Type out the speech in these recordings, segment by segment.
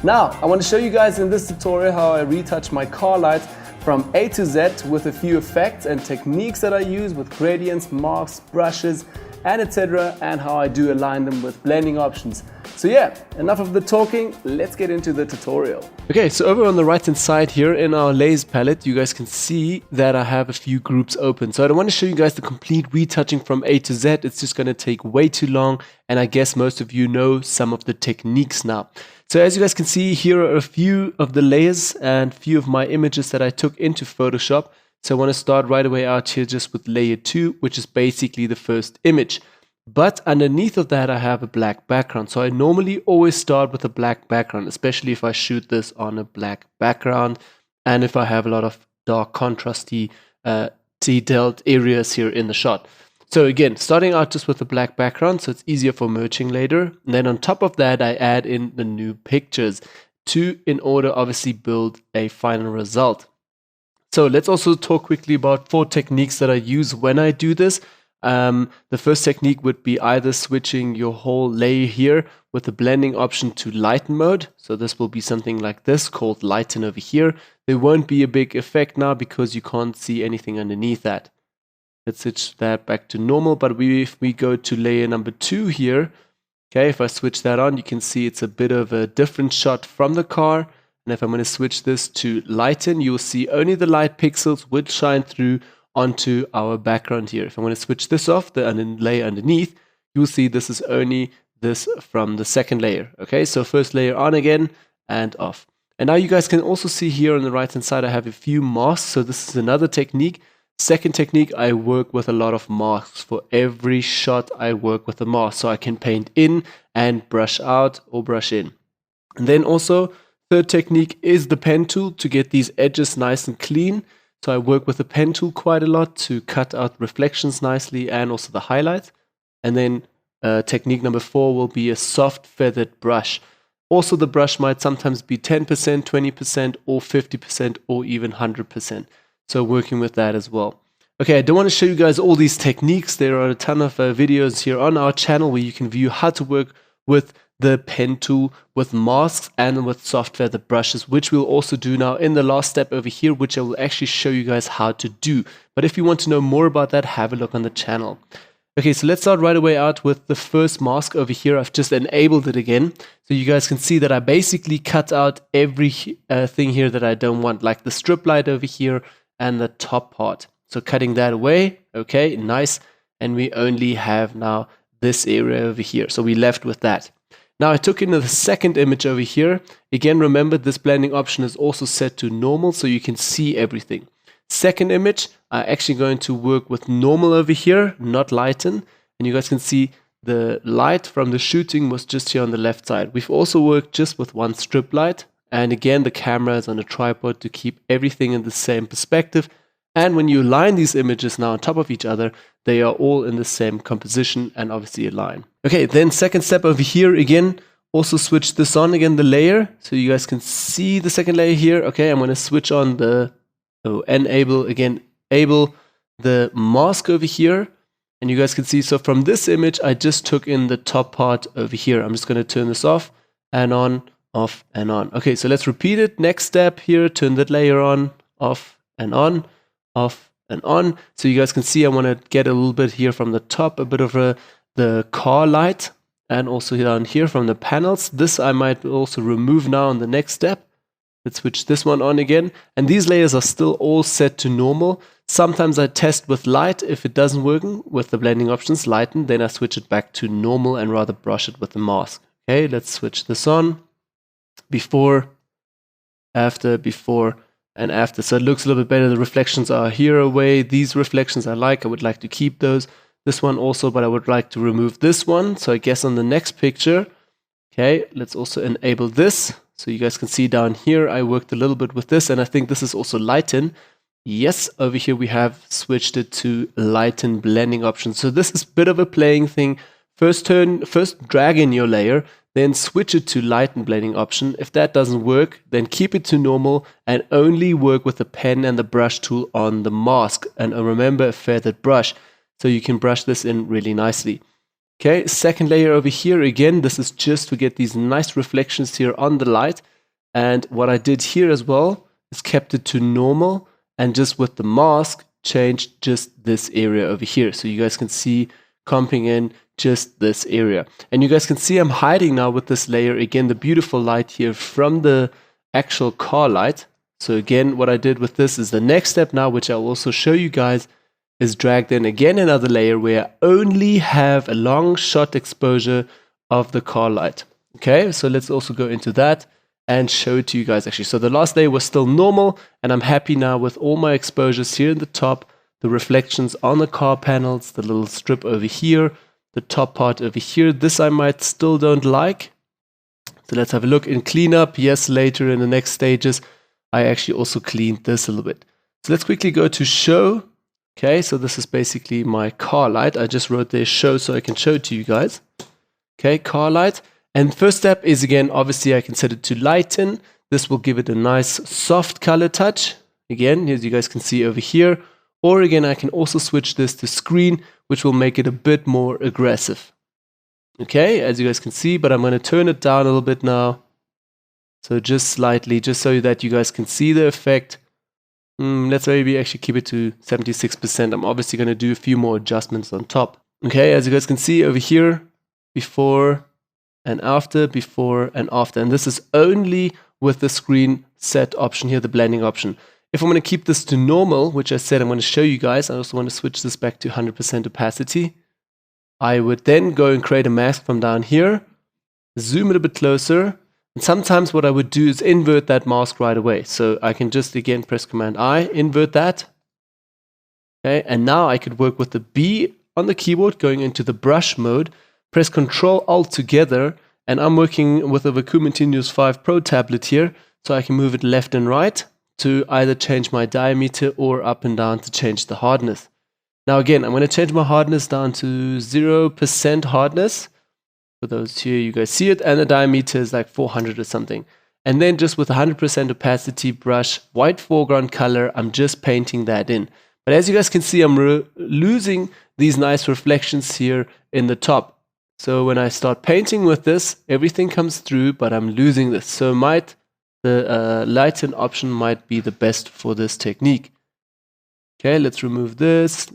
Now, I want to show you guys in this tutorial how I retouch my car lights from A to Z with a few effects and techniques that I use with gradients, masks, brushes, and etc. and how I do align them with blending options. So yeah, enough of the talking, let's get into the tutorial. Okay, so over on the right hand side here in our layers palette, you guys can see that I have a few groups open. So I don't want to show you guys the complete retouching from A to Z, it's just going to take way too long, and I guess most of you know some of the techniques now. So as you guys can see, here are a few of the layers and few of my images that I took into Photoshop. So I want to start right away out here just with layer 2, which is basically the first image. But underneath of that, I have a black background. So I normally always start with a black background, especially if I shoot this on a black background and if I have a lot of dark contrasty detailed areas here in the shot. So again, starting out just with a black background, so it's easier for merging later. And then on top of that, I add in the new pictures in order obviously build a final result. So let's also talk quickly about 4 techniques that I use when I do this. The first technique would be either switching your whole layer here with the blending option to lighten mode. So this will be something like this called lighten over here. There won't be a big effect now because you can't see anything underneath that. Let's switch that back to normal, but if we go to layer number 2 here, okay, if I switch that on, you can see it's a bit of a different shot from the car. And if I'm going to switch this to lighten, you'll see only the light pixels will shine through onto our background here. If I'm going to switch this off, the layer underneath, you'll see this is only this from the second layer. Okay, so first layer on again and off. And now you guys can also see here on the right hand side, I have a few masks. So this is another technique. Second technique, I work with a lot of masks. For every shot, I work with a mask. So I can paint in and brush out or brush in. And then also, third technique is the pen tool to get these edges nice and clean. So I work with the pen tool quite a lot to cut out reflections nicely and also the highlights. And then technique number 4 will be a soft feathered brush. Also the brush might sometimes be 10%, 20% or 50% or even 100%. So working with that as well. Okay, I don't want to show you guys all these techniques. There are a ton of videos here on our channel where you can view how to work with the pen tool, with masks and with soft feather brushes, which we'll also do now in the last step over here, which I will actually show you guys how to do. But if you want to know more about that, have a look on the channel. Okay, so let's start right away out with the first mask over here. I've just enabled it again. So you guys can see that I basically cut out every thing here that I don't want, like the strip light over here and the top part. So cutting that away, okay, nice. And we only have now this area over here. So we left with that. Now I took in the second image over here. Again, remember this blending option is also set to normal so you can see everything. Second image, I'm actually going to work with normal over here, not lighten. And you guys can see the light from the shooting was just here on the left side. We've also worked just with one strip light. And again, the camera is on a tripod to keep everything in the same perspective. And when you align these images now on top of each other, they are all in the same composition and obviously align. Okay, then second step over here again, also switch this on again, the layer. So you guys can see the second layer here. Okay, I'm going to switch on enable the mask over here. And you guys can see, so from this image, I just took in the top part over here. I'm just going to turn this off and on, off and on. Okay, so let's repeat it. Next step here, turn that layer on, off and on, off and on. So you guys can see I want to get a little bit here from the top, a bit of the car light, and also down here from the panels. This I might also remove now in the next step. Let's switch this one on again. And these layers are still all set to normal. Sometimes I test with light. If it doesn't work with the blending options, lighten, then I switch it back to normal and rather brush it with the mask. Okay, let's switch this on. Before, after, before, and after. So it looks a little bit better. The reflections are here away. These reflections I would like to keep those. This one also, but I would like to remove this one. So I guess on the next picture, okay, let's also enable this. So you guys can see down here, I worked a little bit with this, and I think this is also lighten. Yes, over here we have switched it to lighten blending option. So this is a bit of a playing thing. First drag in your layer, then switch it to lighten blending option. If that doesn't work, then keep it to normal and only work with the pen and the brush tool on the mask. And remember, a feathered brush, so you can brush this in really nicely. Okay, second layer over here, again, this is just to get these nice reflections here on the light. And what I did here as well is kept it to normal, and just with the mask, changed just this area over here. So you guys can see comping in just this area. And you guys can see I'm hiding now with this layer, again, the beautiful light here from the actual car light. So again, what I did with this is the next step now, which I'll also show you guys, is dragged in again another layer where I only have a long shot exposure of the car light. Okay, so let's also go into that and show it to you guys actually. So the last layer was still normal, and I'm happy now with all my exposures here in the top, the reflections on the car panels, the little strip over here, the top part over here. This I might still don't like. So let's have a look in cleanup. Yes, later in the next stages, I actually also cleaned this a little bit. So let's quickly go to show. Okay, so this is basically my car light. I just wrote there show so I can show it to you guys. Okay, car light. And first step is, again, obviously I can set it to lighten. This will give it a nice soft color touch. Again, as you guys can see over here. Or again, I can also switch this to screen, which will make it a bit more aggressive. Okay, as you guys can see, but I'm going to turn it down a little bit now. So just slightly, just so that you guys can see the effect. Let's maybe actually keep it to 76%. I'm obviously going to do a few more adjustments on top. Okay, as you guys can see over here, before and after, before and after. And this is only with the screen set option here, the blending option. If I'm going to keep this to normal, which I said I'm going to show you guys, I also want to switch this back to 100% opacity. I would then go and create a mask from down here, zoom it a bit closer. And sometimes what I would do is invert that mask right away. So I can just, again, press Command I, invert that. Okay, and now I could work with the B on the keyboard, going into the brush mode, press Control Alt together, and I'm working with a Vacuum Continuous 5 Pro tablet here, so I can move it left and right to either change my diameter or up and down to change the hardness. Now again, I'm going to change my hardness down to 0% hardness. For those here, you guys see it, and the diameter is like 400 or something. And then just with 100% opacity brush, white foreground color, I'm just painting that in. But as you guys can see, I'm losing these nice reflections here in the top. So when I start painting with this, everything comes through, but I'm losing this. So the lighten option might be the best for this technique. Okay, let's remove this.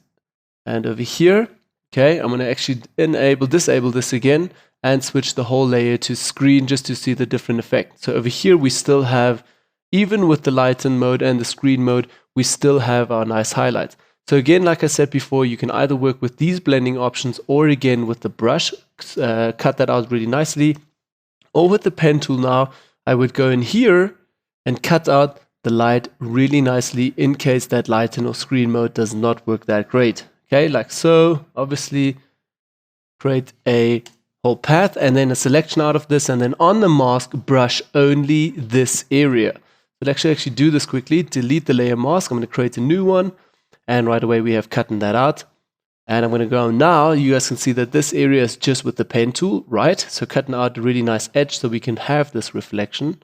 And over here, okay, I'm going to actually disable this again and switch the whole layer to screen just to see the different effect. So over here, we still have, even with the lighten mode and the screen mode, we still have our nice highlights. So again, like I said before, you can either work with these blending options or again with the brush, cut that out really nicely. Or with the pen tool now, I would go in here and cut out the light really nicely in case that lighten or screen mode does not work that great. Okay, like so, obviously create a whole path and then a selection out of this, and then on the mask, brush only this area. So let's actually do this quickly. Delete the layer mask. I'm going to create a new one. And right away we have cut that out. And I'm going to go now. You guys can see that this area is just with the pen tool, right? So cutting out a really nice edge so we can have this reflection. And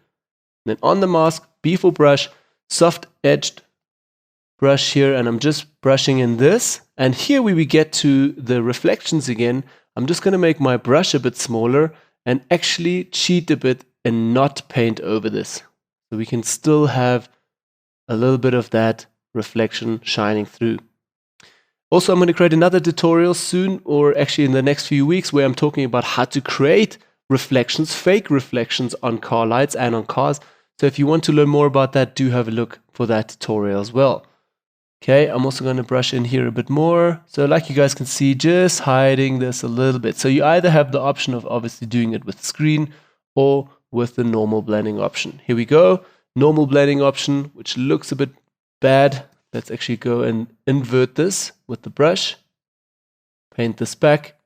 then on the mask, B for brush, soft edged brush here. And I'm just brushing in this. And here we get to the reflections again. I'm just going to make my brush a bit smaller and actually cheat a bit and not paint over this. So we can still have a little bit of that reflection shining through. Also, I'm going to create another tutorial soon, or actually in the next few weeks, where I'm talking about how to create reflections, fake reflections on car lights and on cars. So if you want to learn more about that, do have a look for that tutorial as well. Okay, I'm also going to brush in here a bit more. So like you guys can see, just hiding this a little bit. So you either have the option of obviously doing it with screen or with the normal blending option. Here we go, normal blending option, which looks a bit bad. Let's actually go and invert this with the brush, paint this back,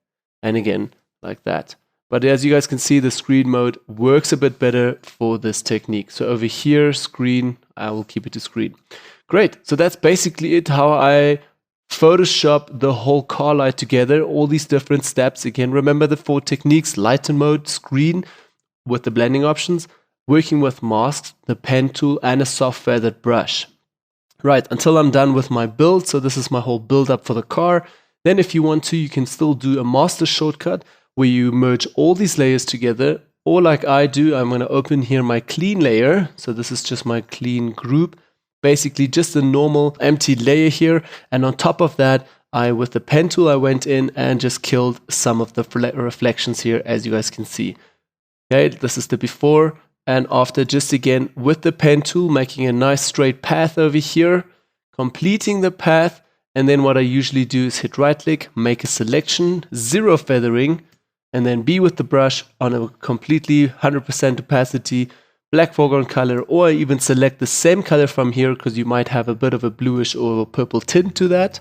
and again, like that. But as you guys can see, the screen mode works a bit better for this technique. So over here, screen, I will keep it to screen. Great, so that's basically it, how I Photoshop the whole car light together, all these different steps. Again, remember the 4 techniques: lighten mode, screen with the blending options, working with masks, the pen tool, and a soft feathered brush. Right, until I'm done with my build, so this is my whole build up for the car. Then if you want to, you can still do a master shortcut where you merge all these layers together. Or like I do, I'm going to open here my clean layer. So this is just my clean group. Basically just a normal empty layer here. And on top of that, with the pen tool, I went in and just killed some of the reflections here, as you guys can see. Okay, this is the before and after, just again with the pen tool, making a nice straight path over here, completing the path. And then what I usually do is hit right click, make a selection, 0 feathering, and then be with the brush on a completely 100% opacity, black foreground color, or even select the same color from here because you might have a bit of a bluish or purple tint to that.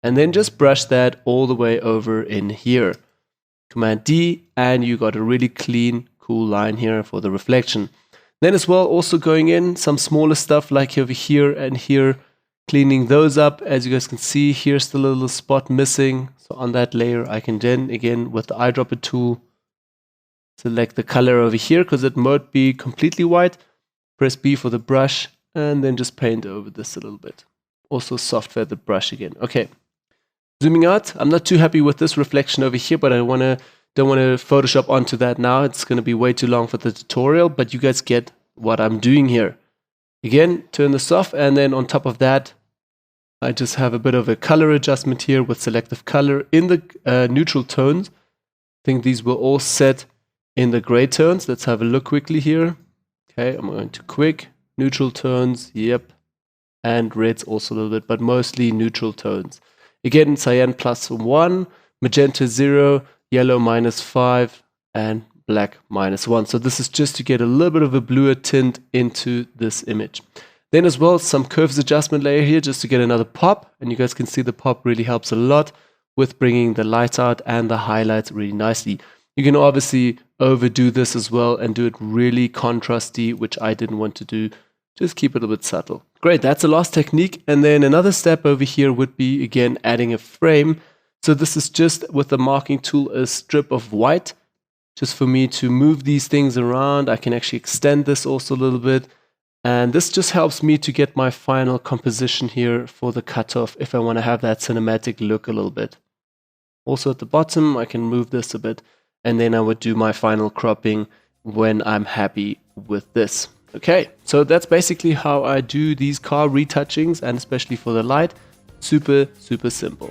And then just brush that all the way over in here. Command D, and you got a really clean, cool line here for the reflection. Then as well, also going in some smaller stuff like over here and here, cleaning those up. As you guys can see, here's the little spot missing. So on that layer, I can then, again, with the eyedropper tool, select the color over here because it might be completely white. Press B for the brush, and then just paint over this a little bit. Also soft feathered brush again. Okay. Zooming out, I'm not too happy with this reflection over here, but I don't want to Photoshop onto that now. It's going to be way too long for the tutorial, but you guys get what I'm doing here. Again, turn this off, and then on top of that, I just have a bit of a color adjustment here with selective color in the neutral tones. I think these were all set in the gray tones. Let's have a look quickly here. Okay, I'm going to quick, neutral tones, yep, and reds also a little bit, but mostly neutral tones. Again, cyan +1, magenta 0, yellow -5, and black -1. So this is just to get a little bit of a bluer tint into this image. Then as well, some curves adjustment layer here just to get another pop. And you guys can see the pop really helps a lot with bringing the light out and the highlights really nicely. You can obviously overdo this as well and do it really contrasty, which I didn't want to do. Just keep it a bit subtle. Great, that's the last technique. And then another step over here would be, again, adding a frame. So this is just with the marking tool, a strip of white, just for me to move these things around. I can actually extend this also a little bit. And this just helps me to get my final composition here for the cutoff if I want to have that cinematic look a little bit. Also at the bottom, I can move this a bit, and then I would do my final cropping when I'm happy with this. Okay, so that's basically how I do these car retouchings, and especially for the light, super, super simple.